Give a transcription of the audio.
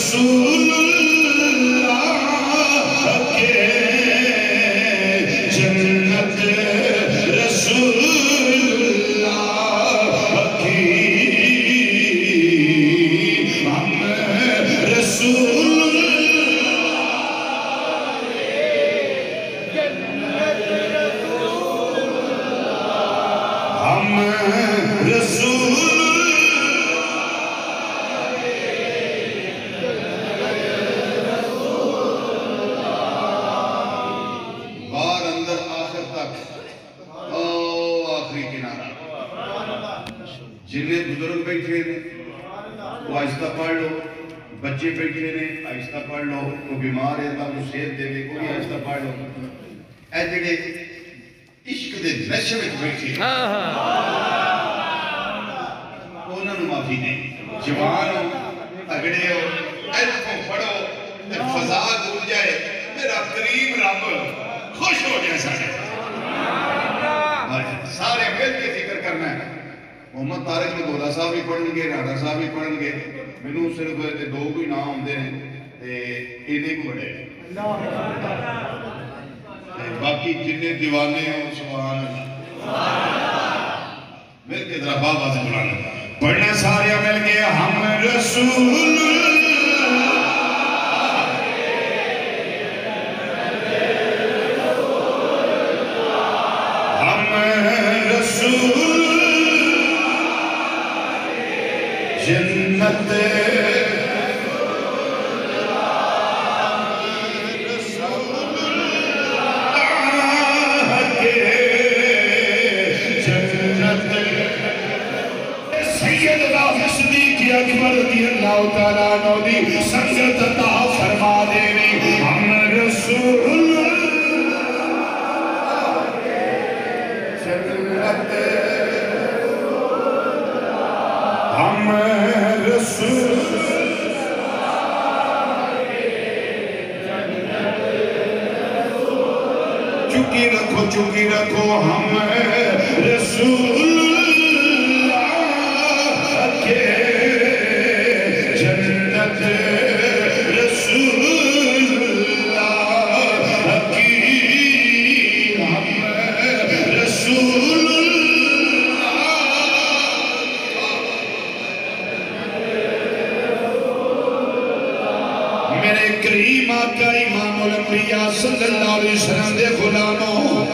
رسول اللہ کے جنت رسول اللہ کی ہم رسول ہم رسول بار اندر آخر تک آخری کنارہ جنہیں بزرگ بیٹھے ہیں وہ آہستہ پڑھ لو، بچے بیٹھے ہیں آہستہ پڑھ لو، کوئی بیمار ہے تو وہ صحت دے گے کوئی آہستہ پڑھ لو، اے جڑے عشق دے نشے میں بیٹھے انہوں نے معافی نہیں، جوان ہو اگڑے ہو ایلفوں پڑھو فضا دور جائے میرا کریم رب خوش ہو جائے سارے مل کے ذکر کرنا ہے۔ محمد طارق میں دولا صاحب بھی پڑھن گے، رانا صاحب بھی پڑھن گے، میں صرف دو کوئی نام ہوندے ہیں انہیں کو بڑھے باقی جنہیں دیوانے ہوں سبحان اللہ مل کے ذرا بابا سے بلانا پڑھنا سارے مل کے ہم رسول ہم رسول جنت اکبر رضی اللہ تعالیٰ عنہ دی سنگت عطا فرما دینی ہم رسول جنت ہم رسول چکی رکھو ہم رسول میرے کریم آقا امام الانبیاء صلی اللہ علیہ وسلم دے غلاموں